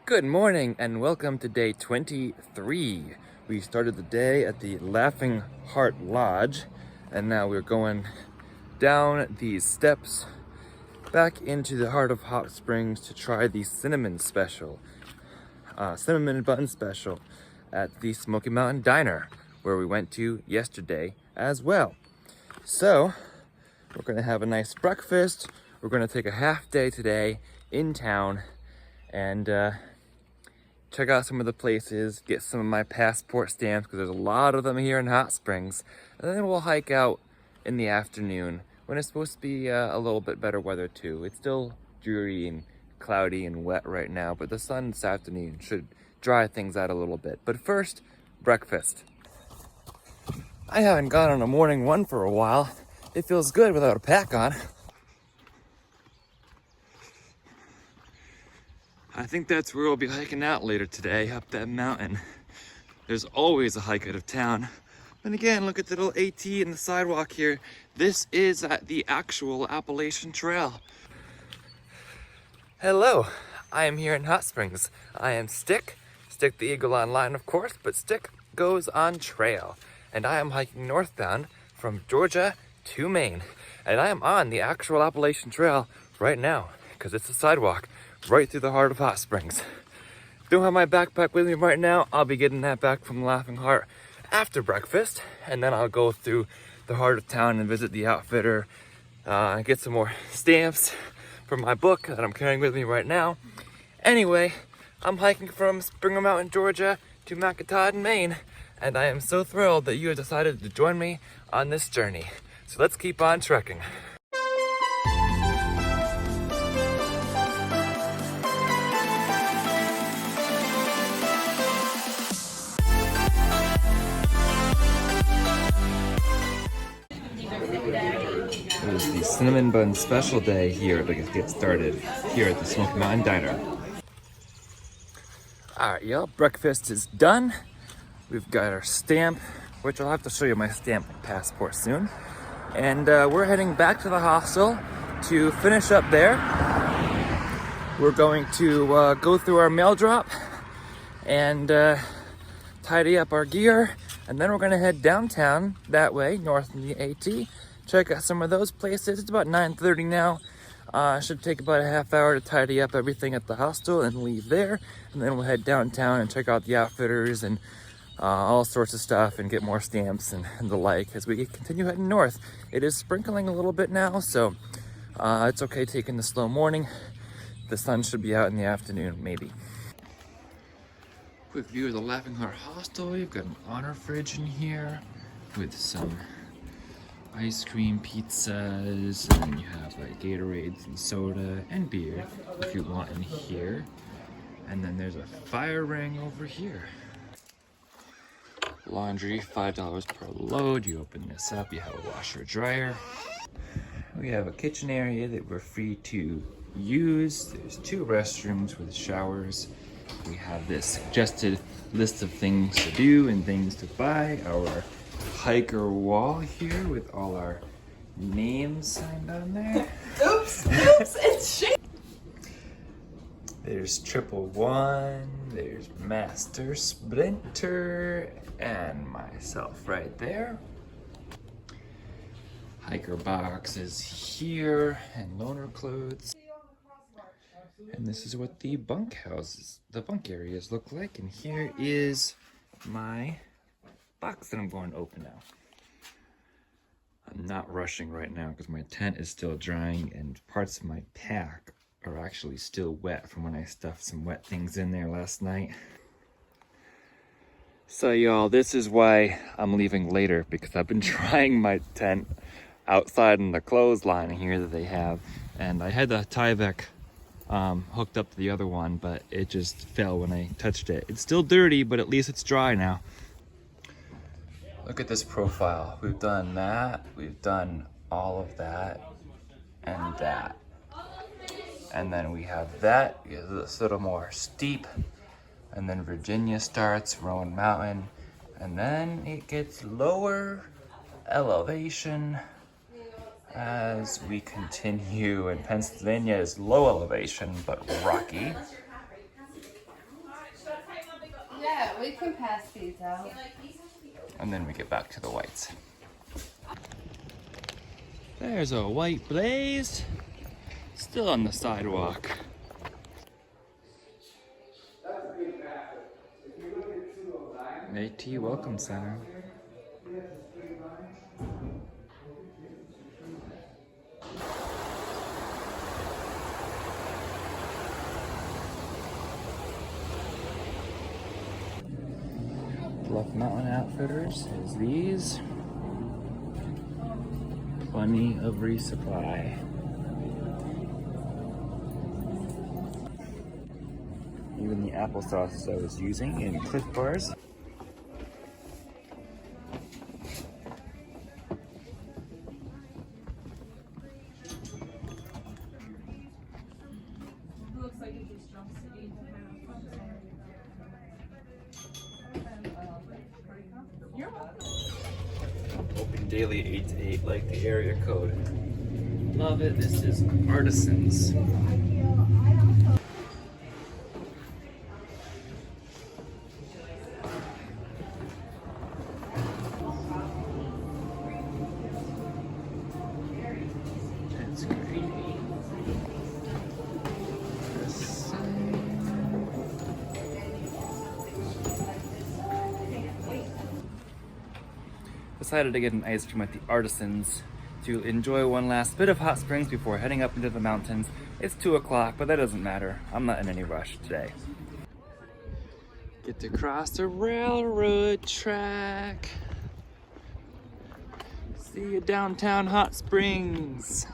Good morning and welcome to day 23. We started the day at the Laughing Heart Lodge and now we're going down these steps back into the heart of Hot Springs to try the cinnamon bun special at the Smoky Mountain Diner where we went to yesterday as well. So we're gonna have a nice breakfast. We're gonna take a half day today in town and check out some of the places, get some of my passport stamps because there's a lot of them here in Hot Springs, and then we'll hike out in the afternoon when it's supposed to be a little bit better weather too. It's still dreary and cloudy and wet right now, but the sun this afternoon should dry things out a little bit. But first, breakfast. I haven't gone on a morning run for a while. It feels good without a pack on. I think that's where we'll be hiking out later today, up that mountain. There's always a hike out of town. And again, look at the little AT in the sidewalk here. This is the actual Appalachian Trail. Hello, I am here in Hot Springs. I am Stick the Eagle online of course, but Stick goes on trail. And I am hiking northbound from Georgia to Maine. And I am on the actual Appalachian Trail right now, because it's a sidewalk right through the heart of Hot Springs. Don't have my backpack with me right now. I'll be getting that back from Laughing Heart after breakfast, and then I'll go through the heart of town and visit the outfitter, get some more stamps for my book that I'm carrying with me right now. Anyway, I'm hiking from Springer Mountain, Georgia to Macataudin, Maine, and I am so thrilled that you have decided to join me on this journey. So let's keep on trekking. It is the cinnamon bun special day here to get started here at the Smoky Mountain Diner. Alright y'all, breakfast is done. We've got our stamp, which I'll have to show you my stamp passport soon. And we're heading back to the hostel to finish up there. We're going to go through our mail drop and tidy up our gear. And then we're gonna head downtown that way, north in the AT. Check out some of those places. It's about 9:30 now. Should take about a half hour to tidy up everything at the hostel and leave there. And then we'll head downtown and check out the outfitters and all sorts of stuff and get more stamps and the like as we continue heading north. It is sprinkling a little bit now, so it's okay taking the slow morning. The sun should be out in the afternoon, maybe. Quick view of the Laughing Heart Hostel. You've got an honor fridge in here with some ice cream pizzas, and then you have like Gatorades and soda and beer if you want in here. And then there's a fire ring over here. Laundry, $5 per load. You open this up, you have a washer dryer. We have a kitchen area that we're free to use. There's 2 restrooms with showers. We have this suggested list of things to do and things to buy. Our hiker wall here with all our names signed on there. Oops, it's shit. There's 111, there's Master Splinter, and myself right there. Hiker box is here, and loaner clothes. And this is what the bunk areas look like. And here is my box that I'm going to open now. I'm not rushing right now because my tent is still drying and parts of my pack are actually still wet from when I stuffed some wet things in there last night. So y'all, this is why I'm leaving later, because I've been drying my tent outside in the clothesline here that they have, and I had the Tyvek hooked up to the other one, but it just fell when I touched it. It's still dirty, but at least it's dry now. Look at this profile. We've done that, we've done all of that, and that. And then we have that, it's a little more steep. And then Virginia starts, Rowan Mountain. And then it gets lower elevation as we continue. And Pennsylvania is low elevation, but rocky. Yeah, we can pass these out. And then we get back to the whites. There's a white blaze, still on the sidewalk. AT Welcome Center. Bluff Mountain Outfitters is these. Plenty of resupply. Even the applesauce I was using in Cliff Bars. Looks like it just jumps to 8 You're welcome. Open daily 8 to 8 like the area code. Love it. This is Artisans. That's great. Decided to get an ice cream at the Artisans to enjoy one last bit of hot springs before heading up into the mountains. It's 2 o'clock, but that doesn't matter. I'm not in any rush today. Get to cross a railroad track. See you downtown Hot Springs.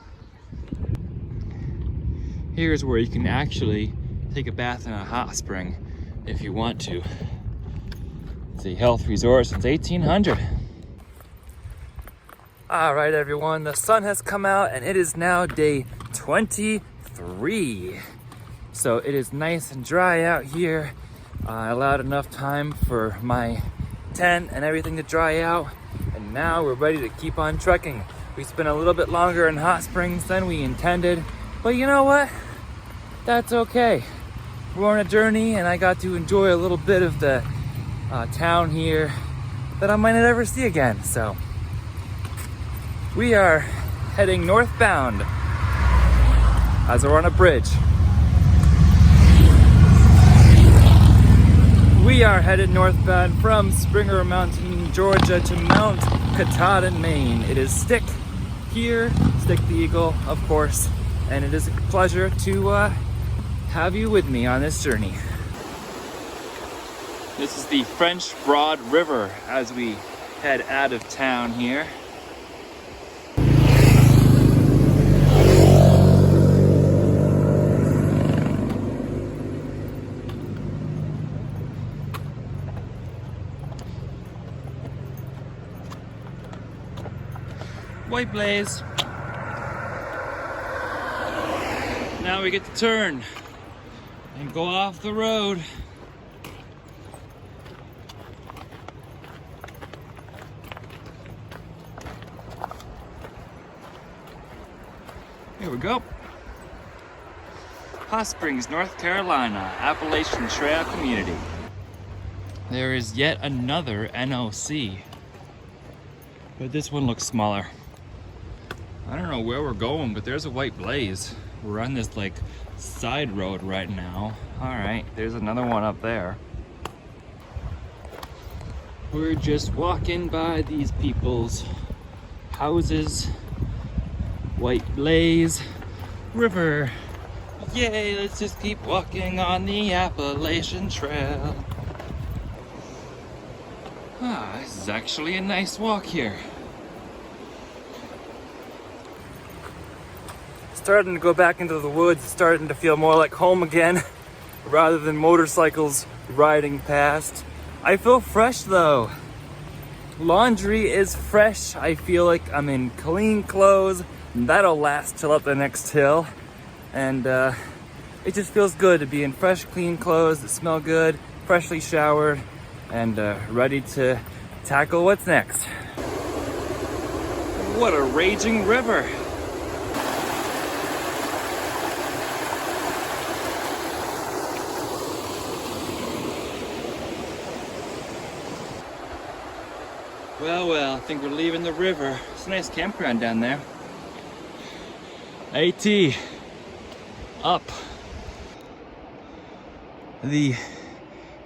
Here's where you can actually take a bath in a hot spring if you want to. It's a health resort since 1800. All right, everyone, the sun has come out and it is now day 23. So it is nice and dry out here. I allowed enough time for my tent and everything to dry out. And now we're ready to keep on trekking. We spent a little bit longer in Hot Springs than we intended, but you know what? That's okay. We're on a journey and I got to enjoy a little bit of the town here that I might not ever see again, so. We are heading northbound as we're on a bridge. We are headed northbound from Springer Mountain, Georgia to Mount Katahdin, Maine. It is Stick here, Stick the Eagle, of course, and it is a pleasure to have you with me on this journey. This is the French Broad River as we head out of town here. White blaze. Now we get to turn and go off the road. Here we go. Hot Springs, North Carolina, Appalachian Trail Community. There is yet another NOC, but this one looks smaller. I don't know where we're going, but there's a white blaze. We're on this like side road right now. All right, there's another one up there. We're just walking by these people's houses. White blaze, river. Yay, let's just keep walking on the Appalachian Trail. Ah, this is actually a nice walk here. Starting to go back into the woods, starting to feel more like home again rather than motorcycles riding past. I feel fresh though. Laundry is fresh. I feel like I'm in clean clothes. That'll last till up the next hill. And it just feels good to be in fresh, clean clothes that smell good, freshly showered, and ready to tackle what's next. What a raging river. Well, I think we're leaving the river. It's a nice campground down there. AT up. The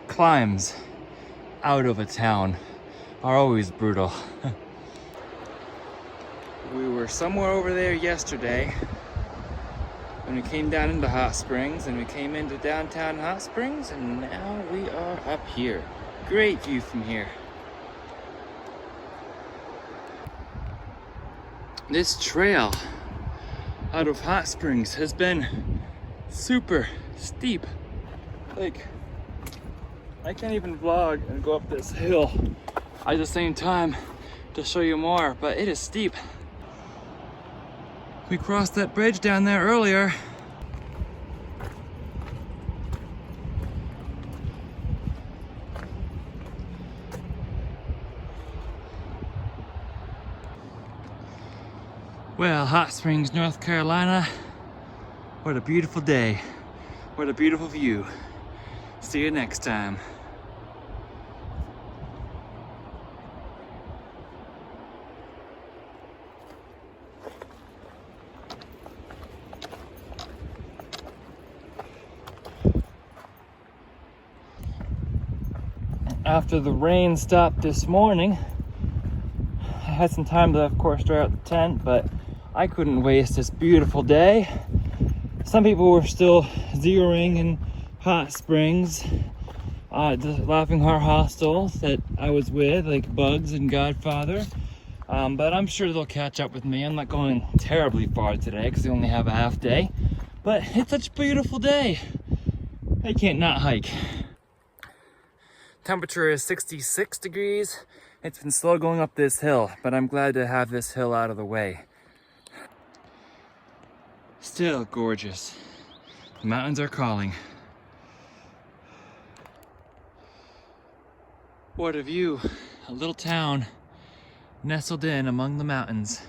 climbs out of a town are always brutal. We were somewhere over there yesterday when we came down into Hot Springs, and we came into downtown Hot Springs, and now we are up here. Great view from here. This trail out of Hot Springs has been super steep. Like, I can't even vlog and go up this hill at the same time to show you more, but it is steep. We crossed that bridge down there earlier. Well, Hot Springs, North Carolina, what a beautiful day. What a beautiful view. See you next time. After the rain stopped this morning, I had some time to, of course, dry out the tent, but I couldn't waste this beautiful day. Some people were still zeroing in Hot Springs, the Laughing Heart Hostel that I was with, like Bugs and Godfather. But I'm sure they'll catch up with me. I'm not going terribly far today because they only have a half day. But it's such a beautiful day. I can't not hike. Temperature is 66 degrees. It's been slow going up this hill, but I'm glad to have this hill out of the way. Still gorgeous. The mountains are calling. What a view. A little town nestled in among the mountains.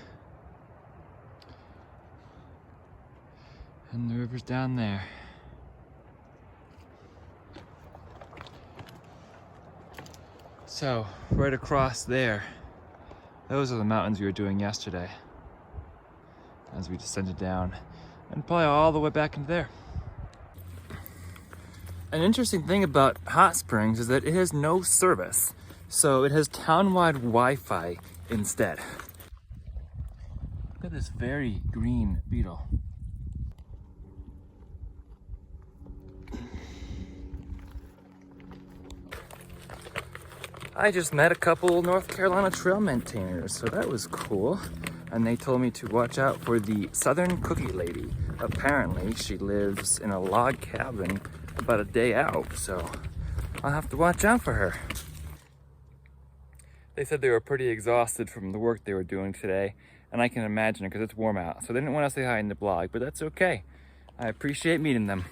And the river's down there. So, right across there, those are the mountains we were doing yesterday as we descended down, and probably all the way back into there. An interesting thing about Hot Springs is that it has no service, so it has town-wide Wi-Fi instead. Look at this very green beetle. I just met a couple North Carolina trail maintainers, so that was cool. And they told me to watch out for the Southern Cookie Lady. Apparently, she lives in a log cabin about a day out, so I'll have to watch out for her. They said they were pretty exhausted from the work they were doing today, and I can imagine it because it's warm out. So they didn't want to say hi in the blog, but that's okay. I appreciate meeting them.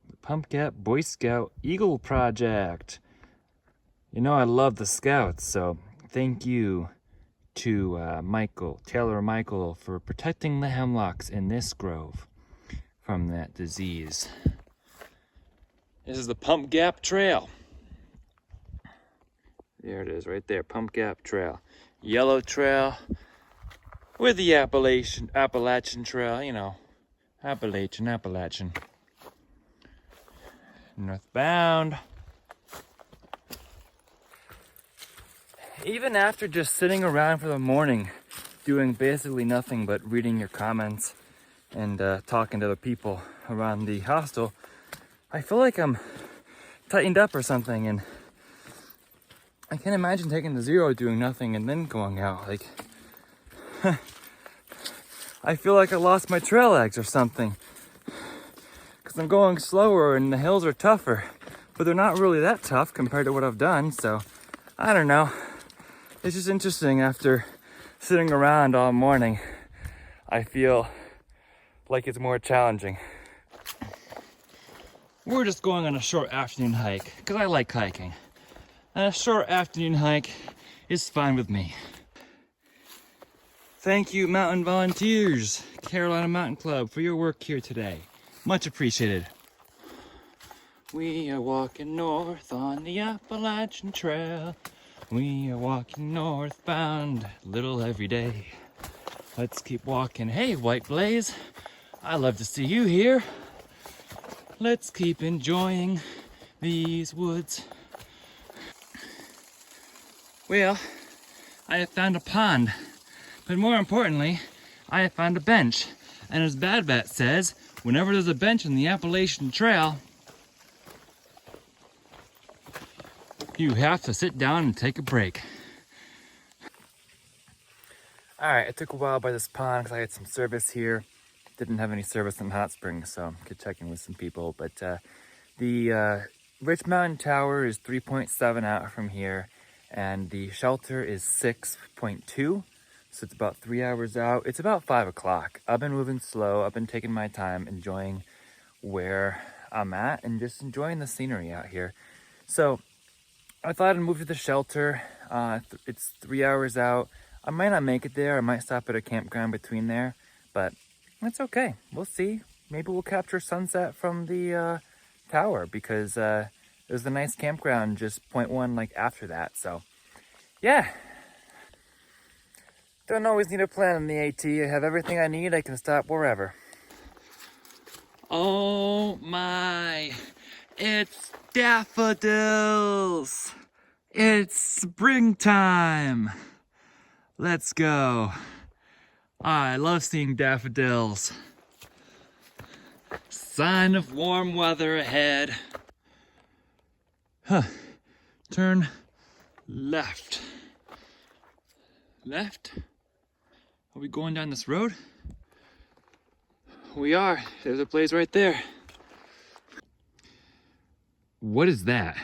The Pump Gap Boy Scout Eagle Project. You know I love the Scouts, so thank you to Taylor Michael, for protecting the hemlocks in this grove from that disease. This is the Pump Gap Trail. There it is, right there, Pump Gap Trail. Yellow trail with the Appalachian Trail, you know, Appalachian. Northbound. Even after just sitting around for the morning, doing basically nothing but reading your comments and talking to the people around the hostel, I feel like I'm tightened up or something, and I can't imagine taking the zero, doing nothing, and then going out. Like, I feel like I lost my trail legs or something, because I'm going slower and the hills are tougher, but they're not really that tough compared to what I've done, so I don't know. It's just interesting. After sitting around all morning, I feel like it's more challenging. We're just going on a short afternoon hike because I like hiking. And a short afternoon hike is fine with me. Thank you, mountain volunteers, Carolina Mountain Club, for your work here today. Much appreciated. We are walking north on the Appalachian Trail. We are walking northbound, little every day. Let's keep walking. Hey, White Blaze, I love to see you here. Let's keep enjoying these woods. Well, I have found a pond, but more importantly, I have found a bench. And as Bad Bat says, whenever there's a bench in the Appalachian Trail, you have to sit down and take a break. All right, it took a while by this pond because I had some service here. Didn't have any service in Hot Springs, so I could check in with some people. But the Rich Mountain Tower is 3.7 out from here, and the shelter is 6.2. So it's about 3 hours out. It's about 5 o'clock. I've been moving slow. I've been taking my time, enjoying where I'm at and just enjoying the scenery out here. So I thought I'd move to the shelter. It's 3 hours out. I might not make it there. I might stop at a campground between there, but that's okay. We'll see. Maybe we'll capture sunset from the tower because there's a nice campground just 0.1 like after that. So yeah, don't always need a plan on the AT. I have everything I need. I can stop wherever. Oh my, it's daffodils. It's springtime. Let's go. I love seeing daffodils. Sign of warm weather ahead. Turn left. Left? Are we going down this road? We are. There's a place right there. What is that?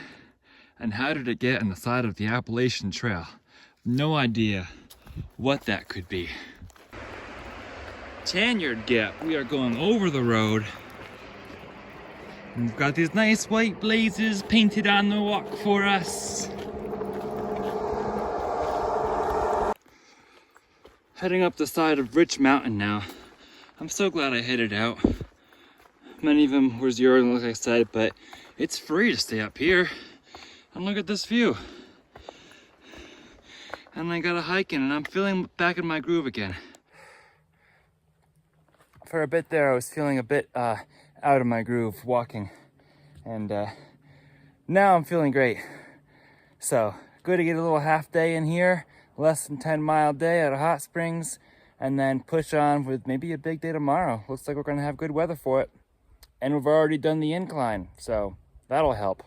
And how did it get on the side of the Appalachian Trail? No idea what that could be. Tanyard Gap. We are going over the road. And we've got these nice white blazes painted on the walk for us. Heading up the side of Rich Mountain now. I'm so glad I headed out. Many of them were zero, like I said, but it's free to stay up here. And look at this view. And I got a hike in and I'm feeling back in my groove again. For a bit there, I was feeling a bit out of my groove walking. And now I'm feeling great. So good to get a little half day in here, less than 10-mile day out of Hot Springs, and then push on with maybe a big day tomorrow. Looks like we're gonna have good weather for it. And we've already done the incline, so that'll help.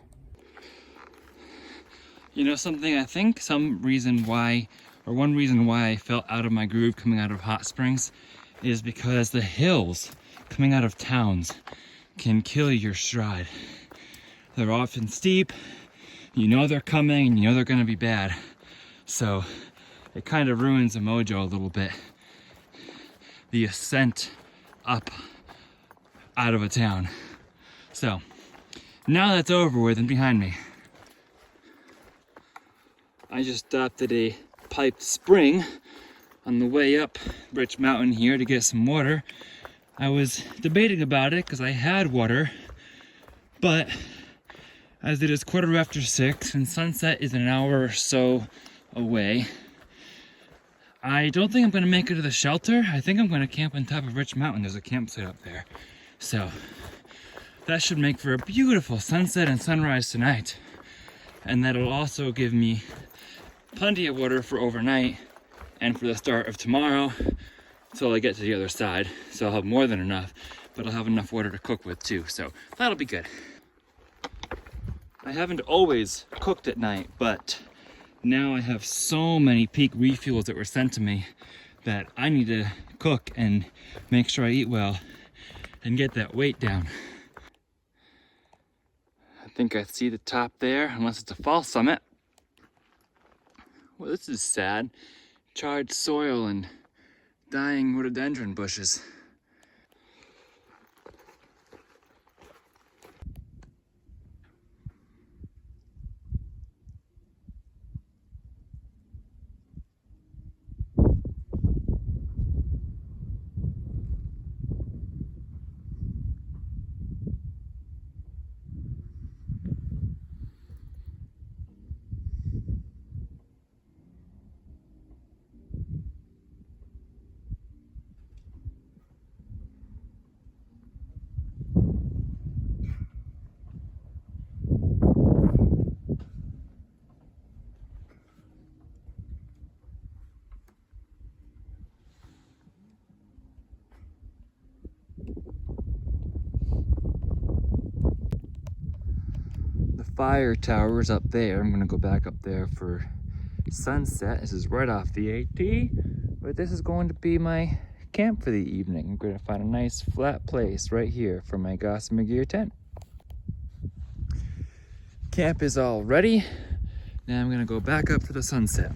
You know something, I think one reason why I felt out of my groove coming out of Hot Springs is because the hills coming out of towns can kill your stride. They're often steep, you know they're coming, and you know they're gonna be bad. So it kind of ruins the mojo a little bit. The ascent up out of a town. So now that's over with and behind me, I just stopped at a piped spring on the way up Rich Mountain here to get some water. I was debating about it because I had water, but as it is 6:15 and sunset is an hour or so away, I don't think I'm going to make it to the shelter. I think I'm going to camp on top of Rich Mountain. There's a campsite up there. So that should make for a beautiful sunset and sunrise tonight. And that'll also give me plenty of water for overnight and for the start of tomorrow until I get to the other side. So I'll have more than enough, but I'll have enough water to cook with too. So that'll be good. I haven't always cooked at night, but now I have so many peak refuels that were sent to me that I need to cook and make sure I eat well and get that weight down. I think I see the top there, unless it's a false summit. Well, this is sad. Charred soil and dying rhododendron bushes. fire towers up there. I'm gonna go back up there for sunset. This is right off the AT, but this is going to be my camp for the evening. I'm gonna find a nice flat place right here for my Gossamer Gear tent. Camp is all ready. Now I'm gonna go back up for the sunset.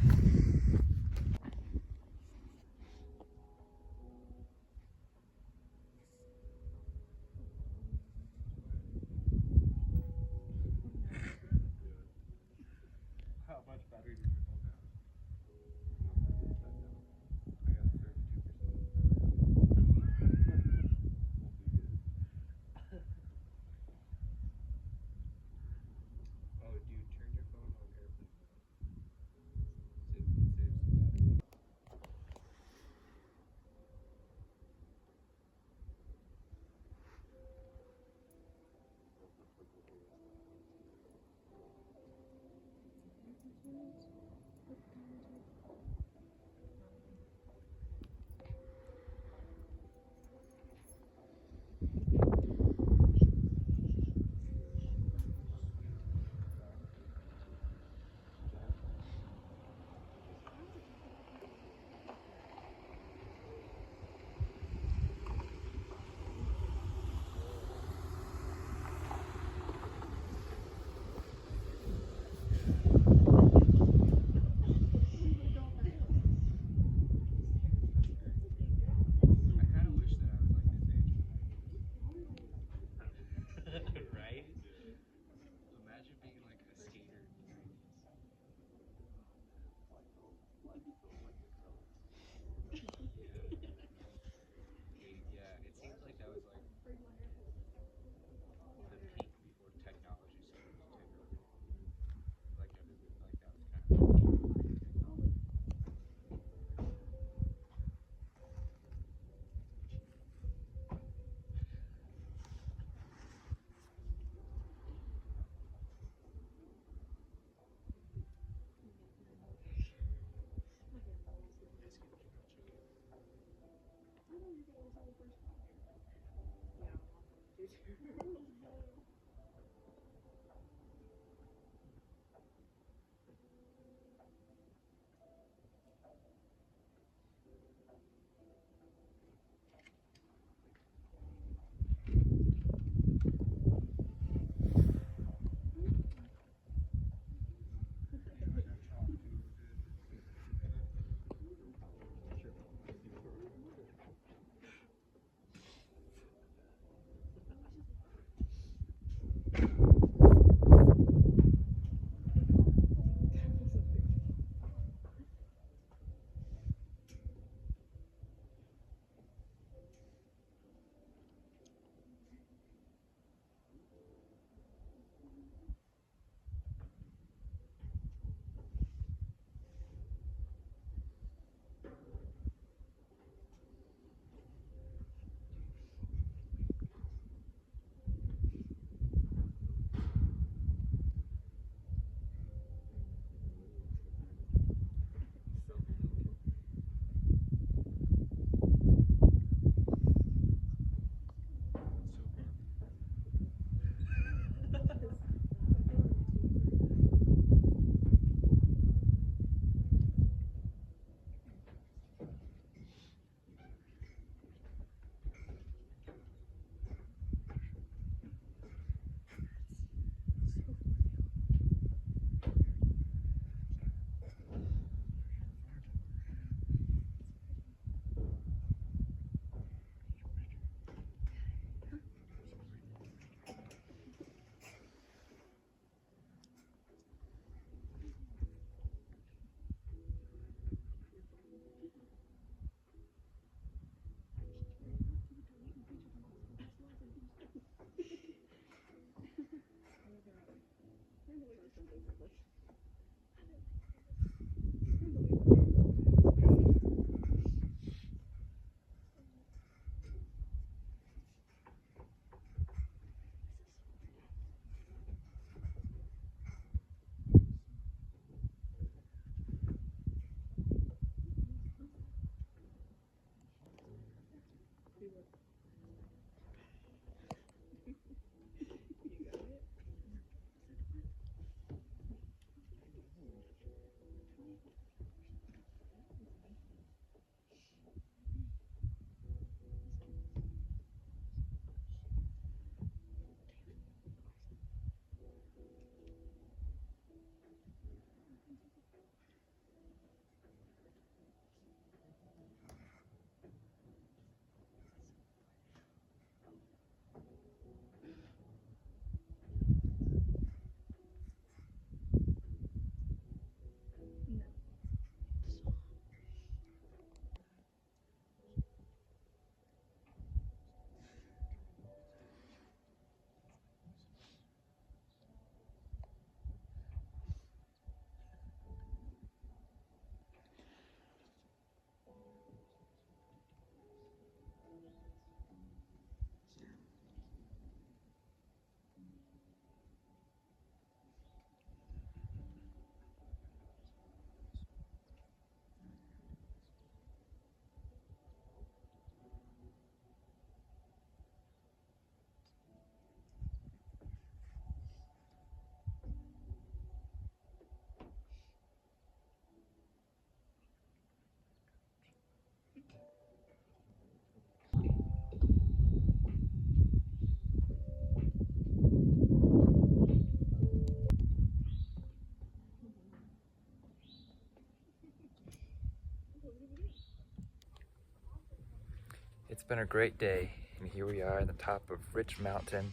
been a great day, and here we are at the top of Rich Mountain,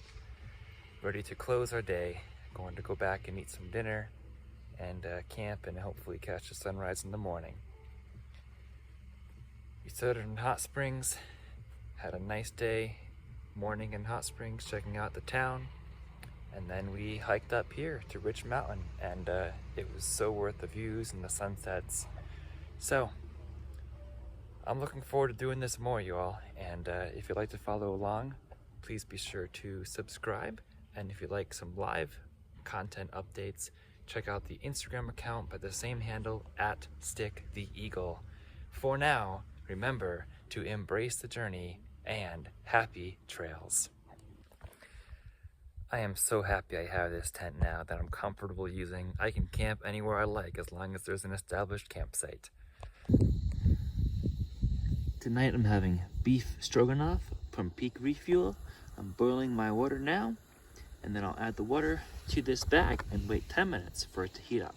ready to close our day. Going to go back and eat some dinner and camp and hopefully catch the sunrise in the morning. We started in Hot Springs, had a nice day, morning in Hot Springs, checking out the town, and then we hiked up here to Rich Mountain, and it was so worth the views and the sunsets. So I'm looking forward to doing this more, you all, and if you'd like to follow along, please be sure to subscribe, and if you'd like some live content updates, check out the Instagram account by the same handle, @StickTheEagle. For now, remember to embrace the journey and happy trails. I am so happy I have this tent now that I'm comfortable using. I can camp anywhere I like as long as there's an established campsite. Tonight I'm having beef stroganoff from Peak Refuel. I'm boiling my water now, and then I'll add the water to this bag and wait 10 minutes for it to heat up.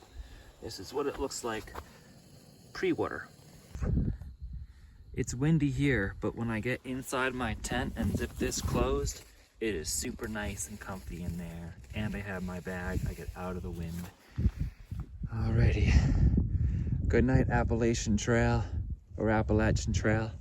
This is what it looks like pre-water. It's windy here, but when I get inside my tent and zip this closed, it is super nice and comfy in there. And I have my bag, I get out of the wind. Alrighty. Good night, Appalachian Trail, or Appalachian Trail.